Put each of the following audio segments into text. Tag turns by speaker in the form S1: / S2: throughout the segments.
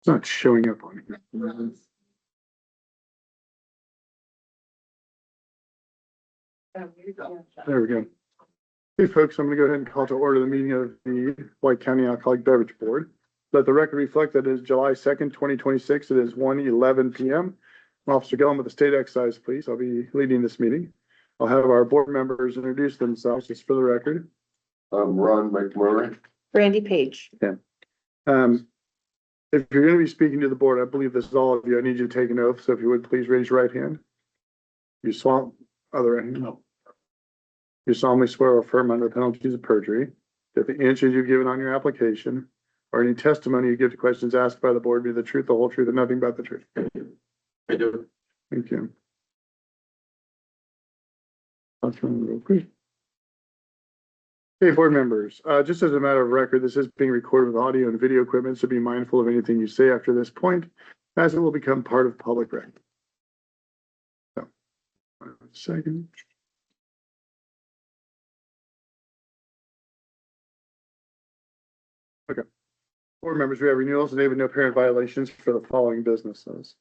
S1: not showing up on here. There we go. Hey, folks, I'm gonna go ahead and call to order the meeting of the White County Alcoholic Beverage Board. Let the record reflect that it is July 2nd, 2026. It is 1:11 PM. Officer Gillum with the State Excise Police. I'll be leading this meeting. I'll have our board members introduce themselves just for the record.
S2: I'm Ron McMurray.
S3: Randy Page.
S1: If you're gonna be speaking to the board, I believe this is all of you. I need you to take an oath. So if you would please raise your right hand. You swamp other hand. No. You solemnly swear or affirm under the penalties of perjury that the answers you've given on your application or any testimony you give to questions asked by the board be the truth, the whole truth, and nothing but the truth.
S2: I do.
S1: Thank you. I'll turn it real quick. Hey, board members, just as a matter of record, this is being recorded with audio and video equipment, so be mindful of anything you say after this point, as it will become part of public record. So, 1 second. Okay. Board members, we have renewals and no parent violations for the following businesses.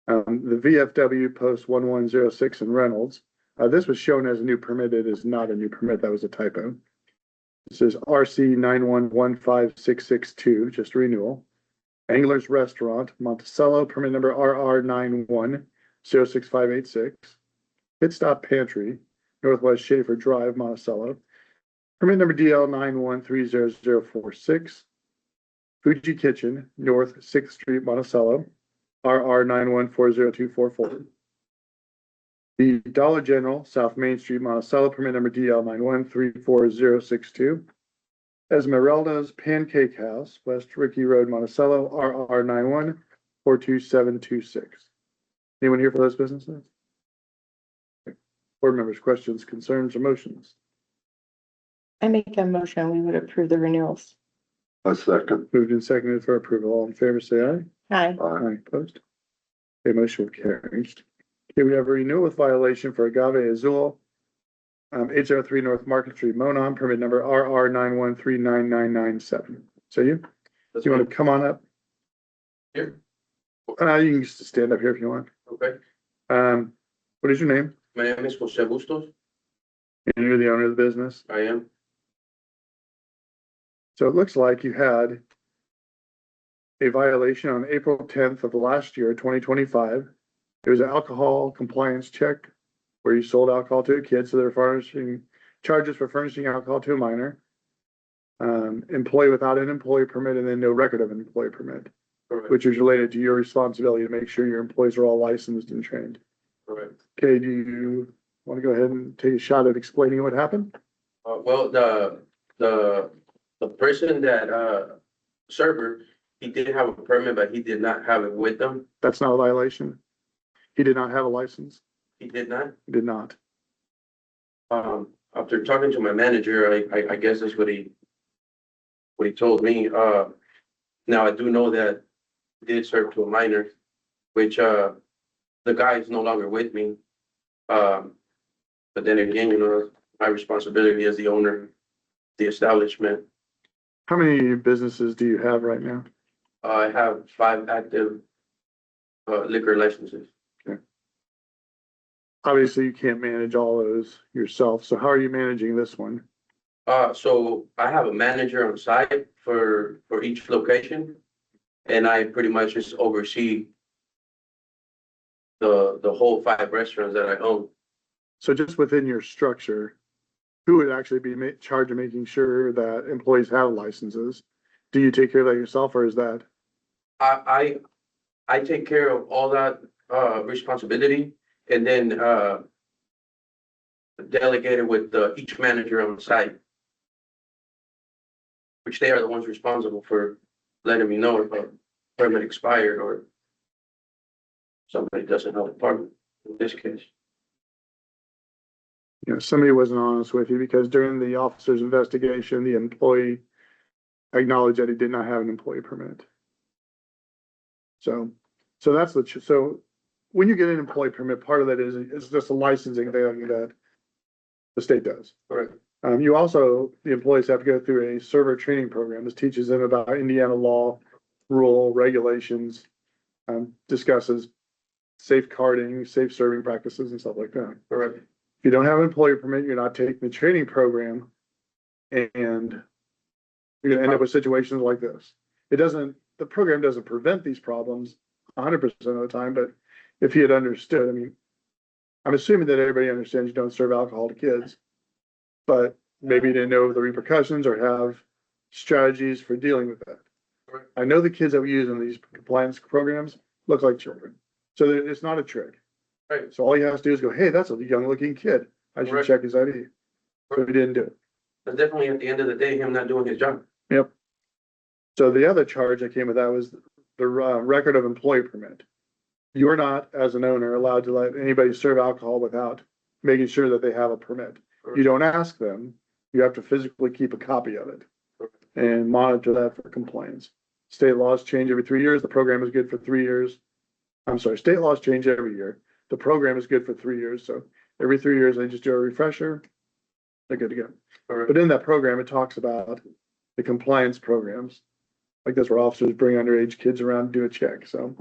S1: The VFW Post 1106 in Reynolds. This was shown as a new permit. It is not a new permit. That was a typo. This is RC 9115662, just renewal. Angler's Restaurant, Monticello, permit number RR 91-06586. Pit Stop Pantry, Northwest Schaefer Drive, Monticello. Permit number DL 9130046. Fuji Kitchen, North 6th Street, Monticello, RR 91402444. The Dollar General, South Main Street, Monticello, permit number DL 9134062. Esmeralda's Pancake House, West Ricky Road, Monticello, RR 91-42726. Anyone here for those businesses? Okay. Board members, questions, concerns, or motions?
S3: I make a motion, we would approve the renewals.
S2: A second.
S1: Moved and seconded for approval. All in favor, say aye.
S3: Aye.
S1: Aye. Opposed? Okay, motion carries. Okay, we have a renewal with violation for Agave Azul, 803 North Market Street, Monon, permit number RR 9139997. So you want to come on up?
S2: Here.
S1: You can just stand up here if you want.
S2: Okay.
S1: What is your name?
S2: My name is Jose Bustos.
S1: And you're the owner of the business.
S2: I am.
S1: So it looks like you had a violation on April 10th of last year, 2025. It was an alcohol compliance check where you sold alcohol to a kid, so they're furnishing charges for furnishing alcohol to a minor. Employee without an employee permit, and then no record of an employee permit,
S2: Correct.
S1: which is related to your responsibility to make sure your employees are all licensed and trained.
S2: Correct.
S1: Okay, do you want to go ahead and take a shot at explaining what happened?
S2: Well, the person that server, he did have a permit, but he did not have it with them.
S1: That's not a violation. He did not have a license.
S2: He did not.
S1: He did not.
S2: After talking to my manager, I guess that's what he told me. Now I do know that he did serve to a minor, which the guy is no longer with me. But then again, my responsibility as the owner of the establishment.
S1: How many businesses do you have right now?
S2: I have 5 active liquor licenses.
S1: Obviously, you can't manage all those yourself. So how are you managing this one?
S2: So I have a manager on site for each location, and I pretty much just oversee the whole 5 restaurants that I own.
S1: So just within your structure, who would actually be charged of making sure that employees have licenses? Do you take care of that yourself, or is that?
S2: I take care of all that responsibility, and then delegate it with each manager on site, which they are the ones responsible for letting me know if a permit expired or somebody doesn't have a permit in this case.
S1: You know, somebody wasn't honest with you because during the officer's investigation, the employee acknowledged that he did not have an employee permit. So that's so when you get an employee permit, part of that is just a licensing thing that the state does.
S2: Correct.
S1: You also, the employees have to go through a server training program. This teaches them about Indiana law rule, regulations, discusses safeguarding, safe serving practices and stuff like that.
S2: Correct.
S1: If you don't have an employee permit, you're not taking the training program, and you're gonna end up with situations like this. The program doesn't prevent these problems 100% of the time, but if he had understood, I mean, I'm assuming that everybody understands you don't serve alcohol to kids, but maybe you didn't know the repercussions or have strategies for dealing with that.
S2: Correct.
S1: I know the kids that we use in these compliance programs look like children, so it's not a trick.
S2: Right.
S1: So all he has to do is go, hey, that's a young looking kid. I should
S2: Correct.
S1: check his ID. So he didn't do it.
S2: But definitely at the end of the day, him not doing his job.
S1: Yep. So the other charge that came with that was the record of employee permit. You're not, as an owner, allowed to let anybody serve alcohol without making sure that they have a permit. You don't ask them, you have to physically keep a copy of it and monitor that for compliance. State laws change every 3 years. The program is good for 3 years. I'm sorry, state laws change every year. The program is good for 3 years. So every 3 years, they just do a refresher. They're good to go.
S2: Correct.
S1: But in that program, it talks about the compliance programs. Like that's where officers bring underage kids around to do a check, so.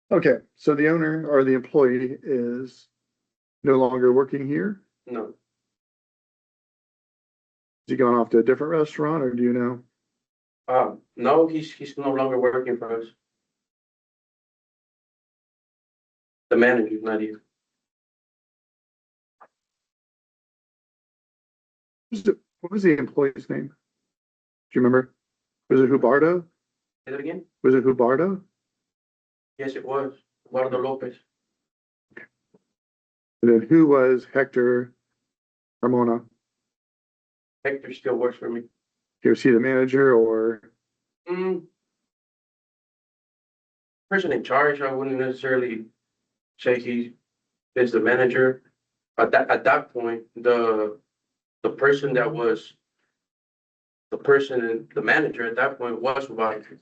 S1: Okay, so the owner or the employee is no longer working here?
S2: No,
S1: Is he going off to a different restaurant, or do you know?
S2: no, he's no longer working for us. The manager's not here.
S1: What was the employee's name? Do you remember? Was it Hubardo?
S2: Say that again?
S1: Was it Hubardo?
S2: Yes, it was. Eduardo Lopez.
S1: And then who was Hector Carmona?
S2: Hector still works for me.
S1: Was he the manager or?
S2: Person in charge, I wouldn't necessarily say he is the manager. At that point, the person that was the manager at that point was Ryan.
S1: So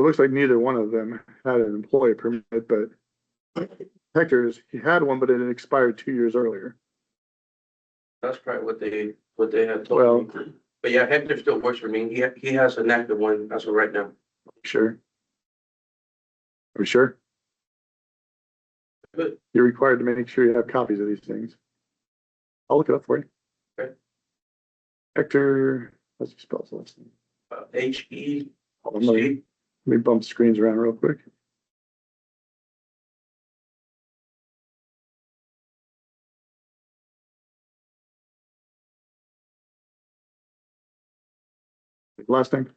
S1: it looks like neither one of them had an employee permit, but he had one, but it had expired 2 years earlier.
S2: That's probably what they had told me. But yeah, Hector still works for me. He has an active one as of right now.
S1: Sure. Are we sure?
S2: Good.
S1: You're required to make sure you have copies of these things. I'll look it up for you.
S2: Okay.
S1: Hector, how's he spell his last name?
S2: HE.
S1: Let me bump screens around real quick. Last name,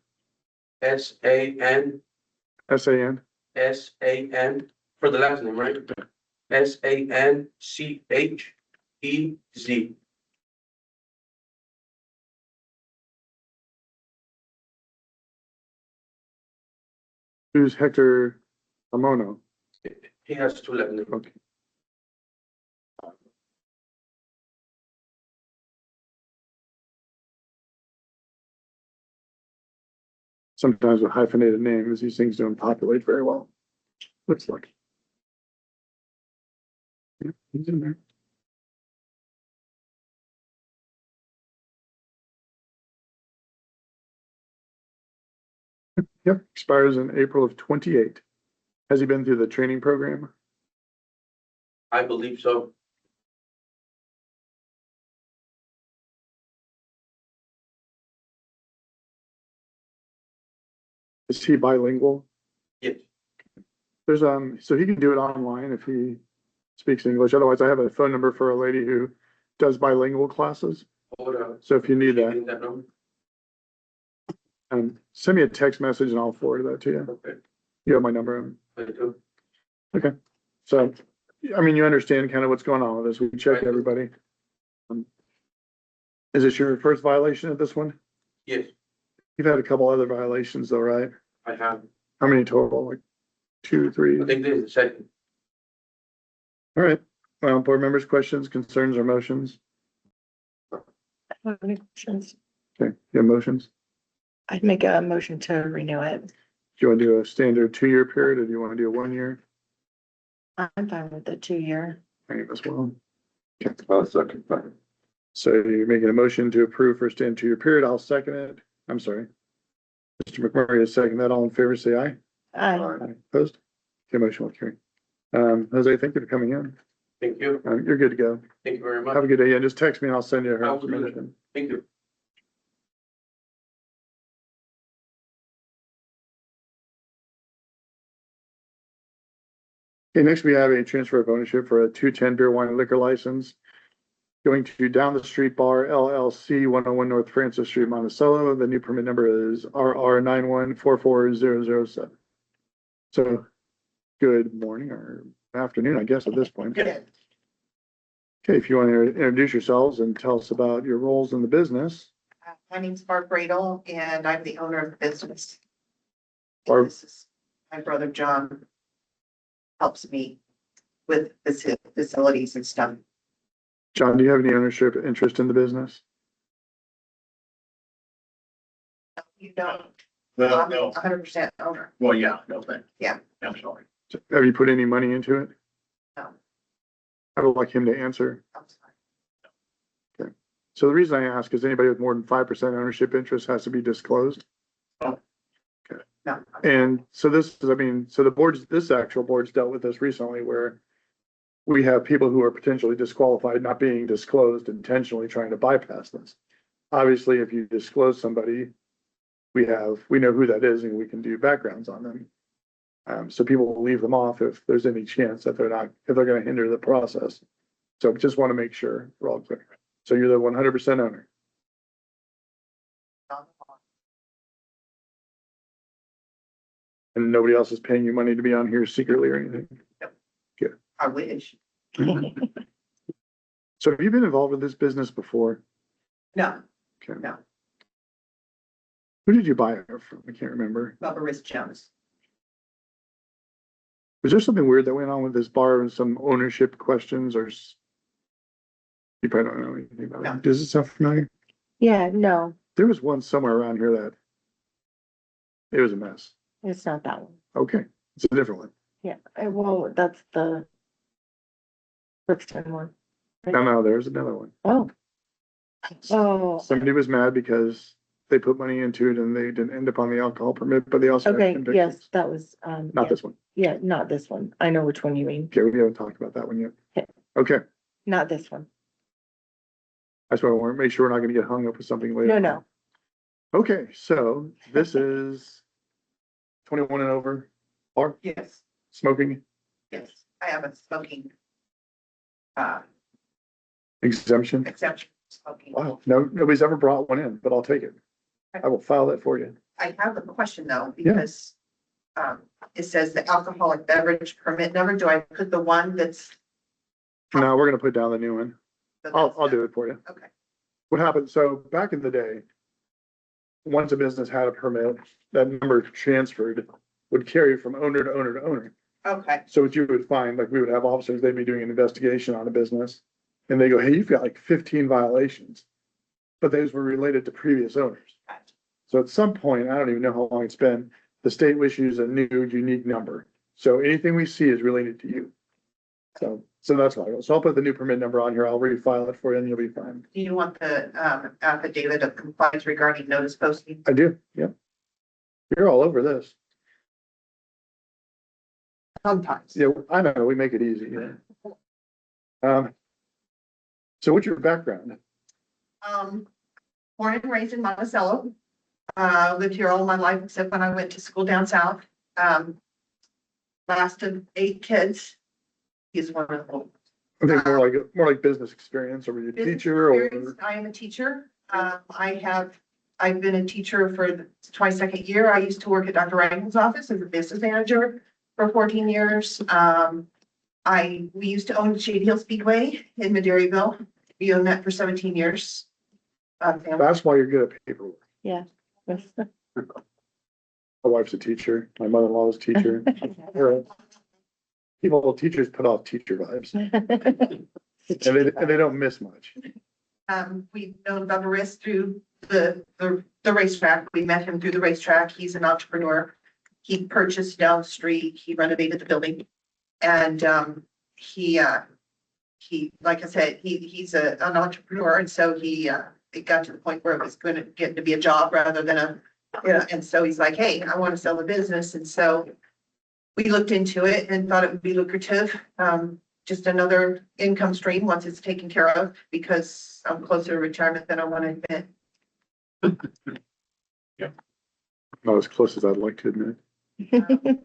S2: SAN.
S1: SAN.
S2: SAN for the last name, right? SANCHEZ.
S1: Who's Hector Carmona?
S2: He has two left names.
S1: Okay. Sometimes with hyphenated names, these things don't populate very well. Looks like. Yeah, he's in there. Yep, expires in April of 28. Has he been through the training program?
S2: I believe so.
S1: Is he bilingual?
S2: Yes.
S1: There's so he can do it online if he speaks English. Otherwise, I have a phone number for a lady who does bilingual classes.
S2: Hold on.
S1: So if you need that,
S2: Getting that number?
S1: send me a text message and I'll forward that to you.
S2: Okay.
S1: You have my number.
S2: I do.
S1: Okay. So, I mean, you understand kind of what's going on with this. We checked
S2: Right.
S1: everybody. Is this your first violation of this one?
S2: Yes,
S1: You've had a couple other violations though, right?
S2: I have.
S1: How many total? Like 2, 3?
S2: I think this is the second.
S1: All right. Well, board members, questions, concerns, or motions?
S3: Any questions?
S1: Okay, you have motions?
S3: I'd make a motion to renew it.
S1: Do you want to do a standard 2-year period or do you want to do a 1 year?
S3: I'm fine with the 2 year.
S1: I as well.
S4: I'll second that.
S1: So you're making a motion to approve first and two-year period. I'll second it. I'm sorry. Mr. McMurray has seconded that. All in favor, say aye.
S3: Aye.
S1: Aye. Opposed? Okay, motion will carry. Jose, thank you for coming in.
S2: Thank you.
S1: You're good to go.
S2: Thank you very
S1: Have a
S2: much.
S1: good day. And just text me and I'll send you her
S2: I will do that.
S1: information.
S2: Thank you.
S1: Okay, next we have a transfer of ownership for a 210 beer wine liquor license going to Down the Street Bar LLC, 101 North Francis Street, Monticello. The new permit number is RR 9144007. So good morning or afternoon, I guess, at this point.
S4: Good.
S1: Okay, if you want to introduce yourselves and tell us about your roles in the business.
S4: My name's Barb Bradle and I'm the owner of the business.
S1: Barb.
S4: This is my brother John helps me with facilities and stuff.
S1: John, do you have any ownership interest in the business?
S4: You don't,
S5: Well,
S4: I'm
S5: no,
S4: 100% owner.
S5: well, yeah, no, thank.
S4: Yeah.
S5: I'm sorry.
S1: Have you put any money into it?
S4: No.
S1: I would like him to answer.
S4: I'm sorry.
S1: So the reason I ask is anybody with more than 5% ownership interest has to be disclosed.
S4: No.
S1: And so this is, I mean, so the boards, this actual board's dealt with this recently where we have people who are potentially disqualified, not being disclosed, intentionally trying to bypass this. Obviously, if you disclose somebody, we know who that is and we can do backgrounds on them. So people will leave them off if there's any chance that if they're gonna hinder the process. So just want to make sure we're all clear. So you're the 100% owner. And nobody else is paying you money to be on here secretly or anything?
S4: I wish.
S1: So have you been involved with this business before?
S4: No,
S1: Okay.
S4: no.
S1: Who did you buy it from? I can't remember.
S4: Bubba Risk Jones.
S1: Was there something weird that went on with this bar and some ownership questions or? You probably don't know anything about
S4: No.
S1: it. Does it sound familiar?
S3: Yeah, no,
S1: There was one somewhere around here that it was a mess.
S3: it's not that one.
S1: Okay, it's a different one.
S3: Yeah, well, that's the Brixton one.
S1: No, there's another one.
S3: Oh. Oh,
S1: Somebody was mad because they put money into it and they didn't end up on the alcohol permit, but they also had
S3: okay, yes,
S1: convictions.
S3: that was,
S1: Not
S3: yeah,
S1: this one.
S3: yeah, not this one. I know which one you mean.
S1: Okay, we haven't talked about that one yet.
S3: Okay.
S1: Okay,
S3: Not this one.
S1: that's why I want to make sure we're not gonna get hung up with something later.
S3: No.
S1: Okay, so this is 21 and over, or
S4: Yes,
S1: smoking
S4: yes. I have a smoking
S1: exemption.
S4: exemption, smoking.
S1: Wow, nobody's ever brought one in, but I'll take it. I will file that for you.
S4: I have a question though,
S1: Yeah.
S4: because it says the alcoholic beverage permit number. Do I put the one that's?
S1: No, we're gonna put down the new one. I'll do it for you.
S4: Okay.
S1: What happened, so back in the day, once a business had a permit, that number transferred, would carry from owner to owner to owner.
S4: Okay,
S1: So what you would find, like we would have officers, they'd be doing an investigation on a business. And they go, hey, you've got like 15 violations. But those were related to previous owners.
S4: gotcha.
S1: So at some point, I don't even know how long it's been, the state issues a new unique number. So anything we see is related to you. So that's why. So I'll put the new permit number on here. I'll refile it for you and you'll be fine.
S4: Do you want the affidavit of compliance regarding notice posting?
S1: I do, yep. You're all over this.
S4: Sometimes.
S1: Yeah, I know, we make it easy, yeah. So what's your background?
S4: Born and raised in Monticello. Lived here all my life except when I went to school down south. Last of 8 kids. He's one of them.
S1: I think more like business experience, or were you a
S4: Business
S1: teacher
S4: experience,
S1: or?
S4: I am a teacher. I've been a teacher for the 22nd year. I used to work at Dr. Rangel's office as a business manager for 14 years. We used to own Shade Hill Speedway in Madeiryville. We owned that for 17 years.
S1: That's why you're good at paperwork.
S3: Yeah.
S1: My wife's a teacher, my mother-in-law is a teacher. Teachers put off teacher vibes, and they don't miss much.
S4: We've known Bubba Risk through the racetrack. We met him through the racetrack. He's an entrepreneur. He purchased down the street. He renovated the building. And he he, like I said, he's an entrepreneur, and so it got to the point where it was gonna get to be a job rather than and so he's like, hey, I want to sell the business, and so we looked into it and thought it would be lucrative. Just another income stream once it's taken care of, because I'm closer to retirement than I want to admit.
S1: Not as close as I'd like to admit.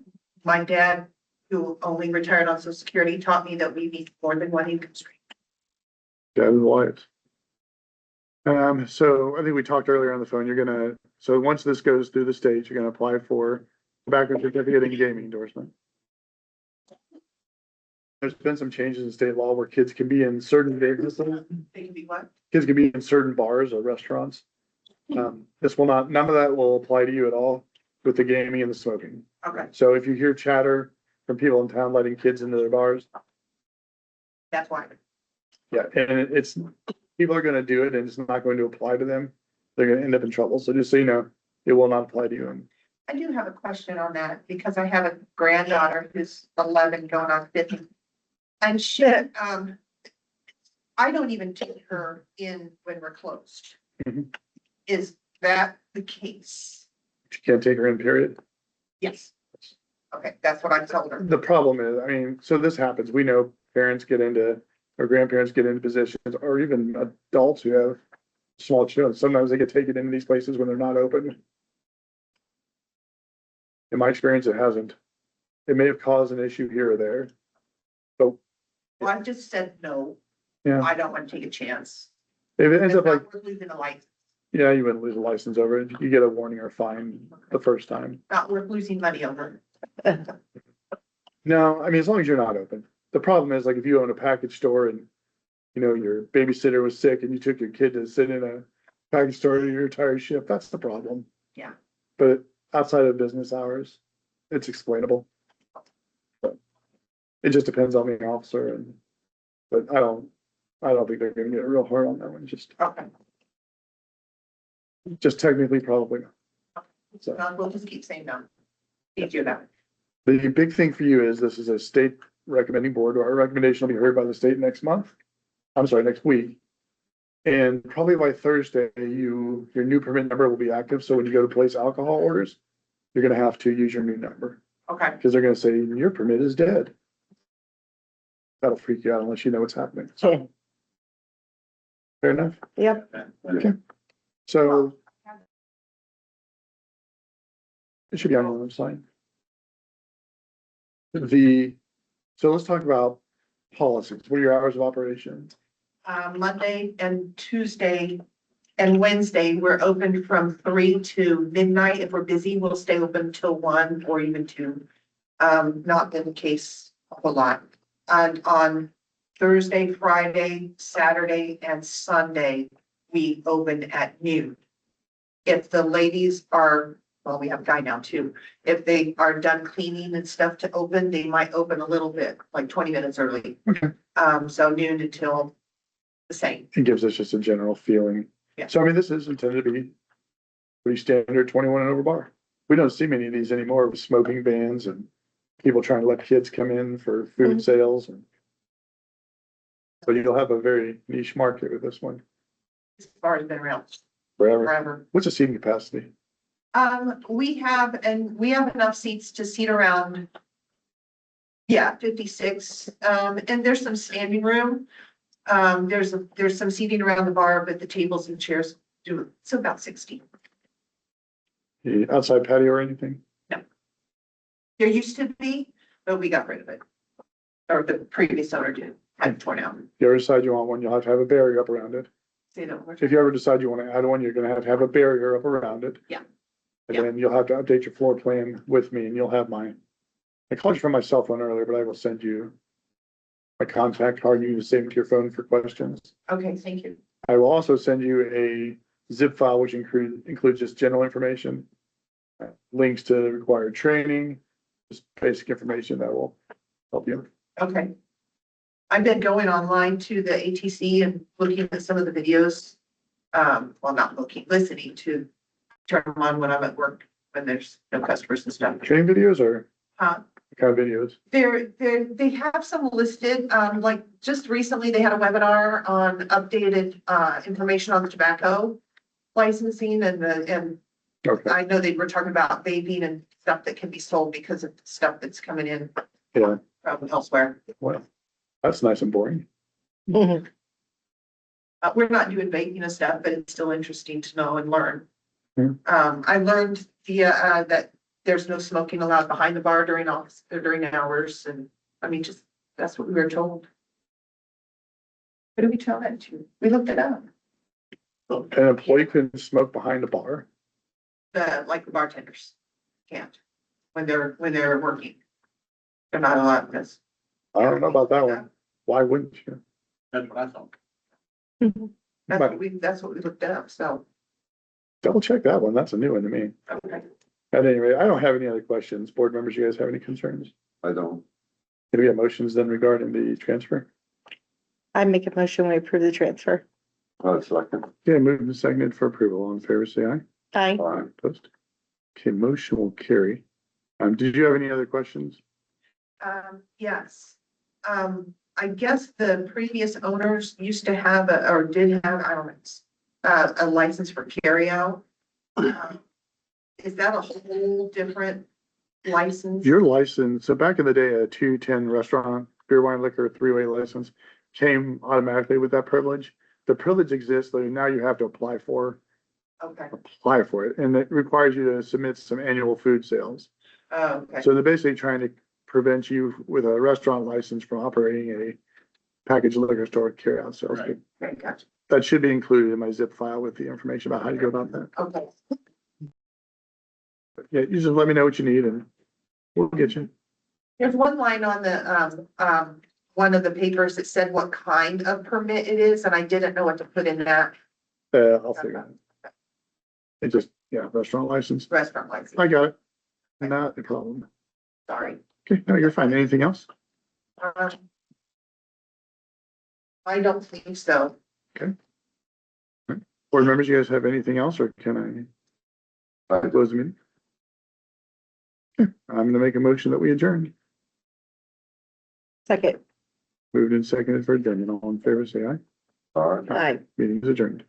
S4: My dad, who only retired on Social Security, taught me that we need more than one income stream.
S1: Dad and wives. So I think we talked earlier on the phone, so once this goes through the state, you're gonna apply for tobacco certificate and gaming endorsement. There's been some changes in state law where kids can be in certain businesses,
S4: They can be what?
S1: kids can be in certain bars or restaurants. This will not, none of that will apply to you at all with the gaming and the smoking.
S4: Okay,
S1: So if you hear chatter from people in town letting kids into their bars,
S4: that's why.
S1: yeah, and it's, people are gonna do it and it's not going to apply to them. They're gonna end up in trouble. So just so you know, it will not apply to you. And
S4: I do have a question on that, because I have a granddaughter who's 11 going on 15. And she, I don't even take her in when we're closed.
S1: Mhm.
S4: Is that the case?
S1: you can't take her in, period.
S4: Yes. Okay, that's what I told her.
S1: The problem is, I mean, so this happens. We know parents get into, or grandparents get into positions, or even adults who have small children. Sometimes they get taken into these places when they're not open. In my experience, it hasn't. It may have caused an issue here or there. So
S4: Well, I just said, no,
S1: Yeah.
S4: I don't want to take a chance.
S1: if it ends
S4: It's
S1: up like,
S4: not worth losing a life,
S1: yeah, you wouldn't lose a license over it. You get a warning or fine the first time.
S4: not worth losing money over.
S1: No, I mean, as long as you're not open. The problem is like if you own a package store and, your babysitter was sick and you took your kid to sit in a package store your entire shift, that's the problem.
S4: Yeah.
S1: But outside of business hours, it's explainable. But it just depends on the officer but I don't think they're gonna get real hard on that one,
S4: Okay,
S1: just technically probably not. So
S4: well, we'll just keep saying no. Easier that.
S1: the big thing for you is this is a state recommending board. Our recommendation will be heard by the state next week. And probably by Thursday, your new permit number will be active. So when you go to place alcohol orders, you're gonna have to use your new number
S4: Okay,
S1: because they're gonna say your permit is dead. That'll freak you out unless you know what's happening. So, fair enough.
S3: Yep.
S1: Okay. So it should be on the website. So let's talk about policies. What are your hours of operation?
S4: Monday and Tuesday and Wednesday, we're open from 3 to midnight. If we're busy, we'll stay open till 1 or even 2. Not been the case a whole lot. And on Thursday, Friday, Saturday, and Sunday, we open at noon. If the ladies are, well, we have a guy now too. If they are done cleaning and stuff to open, they might open a little bit, like 20 minutes early.
S1: Okay.
S4: So noon until the same.
S1: It gives us just a general feeling.
S4: Yeah.
S1: So I mean, this is intended to be pretty standard 21 and over bar. We don't see many of these anymore with smoking bans and people trying to let kids come in for food sales and. So you'll have a very niche market with this one
S4: This bar has been around
S1: forever.
S4: forever.
S1: What's the seating capacity?
S4: We have enough seats to seat around. Yeah, 56. And there's some standing room. There's some seating around the bar, but the tables and chairs do, it's about 60.
S1: The outside patio or anything?
S4: There used to be, but we got rid of it. Or the previous owner did, had it torn out.
S1: If you ever decide you want one, you'll have to have a barrier up around it.
S4: Say that one.
S1: If you ever decide you want to add one, you're gonna have a barrier up around it.
S4: Yeah.
S1: And
S4: Yeah.
S1: then you'll have to update your floor plan with me and you'll have mine. I called you from my cell phone earlier, but I will send you my contact card. You can save it to your phone for questions.
S4: Okay, thank you.
S1: I will also send you a zip file, which includes just general information, links to required training, just basic information that will help you.
S4: Okay. I've been going online to the ATC and looking at some of the videos. Well, not looking, listening to turn them on when I'm at work, when there's no customers and stuff.
S1: Training videos or, kind of videos?
S4: They have some listed, like just recently they had a webinar on updated, information on the tobacco licensing and
S1: Okay,
S4: I know they were talking about vaping and stuff that can be sold because of stuff that's coming in
S1: yeah,
S4: from elsewhere.
S1: well, that's nice and boring.
S3: Mhm.
S4: We're not doing vaping and stuff, but it's still interesting to know and learn.
S1: Hmm.
S4: I learned that there's no smoking allowed behind the bar during office, or during hours, and, I mean, just, that's what we were told. What did we tell that to? We looked it up,
S1: An employee can smoke behind the bar.
S4: like the bartenders can't, when they're working. They're not allowed, because.
S1: I don't know about that one. Why wouldn't you?
S2: That's what I thought.
S4: That's what we looked up, so,
S1: Double check that one. That's a new one to me.
S4: okay.
S1: At any rate, I don't have any other questions. Board members, you guys have any concerns?
S5: I don't.
S1: Can we have motions then regarding the transfer?
S3: I make a motion, we approve the transfer.
S5: Second.
S1: Okay, moved and seconded for approval. All in favor, say aye.
S3: Aye.
S5: Aye.
S1: Opposed? Okay, motion will carry. Did you have any other questions?
S4: Yes. I guess the previous owners used to have, or did have, I don't know, a license for carryout. Is that a whole different license?
S1: Your license, so back in the day, a 210 restaurant, beer, wine, liquor, three-way license came automatically with that privilege. The privilege exists, though now you have to apply for it, and it requires you to submit some annual food sales.
S4: Okay.
S1: So they're basically trying to prevent you with a restaurant license from operating a packaged liquor store carryout sales.
S2: Right.
S4: Okay, gotcha.
S1: That should be included in my zip file with the information about how you go about that.
S4: Okay.
S1: But yeah, you just let me know what you need and we'll get you.
S4: There's one line on the, one of the papers that said what kind of permit it is, and I didn't know what to put in that
S1: I'll figure it out. It just, yeah, restaurant license.
S4: restaurant license.
S1: I got it. Not a problem.
S4: Sorry.
S1: Okay, no, you're fine. Anything else?
S4: Um, I don't think so.
S1: Board members, you guys have anything else or can I close the meeting? Okay, I'm gonna make a motion that we adjourn.
S3: Second.
S1: Moved and seconded for adjournment. All in favor, say aye.
S5: All right.
S3: Aye.
S1: Meeting is adjourned.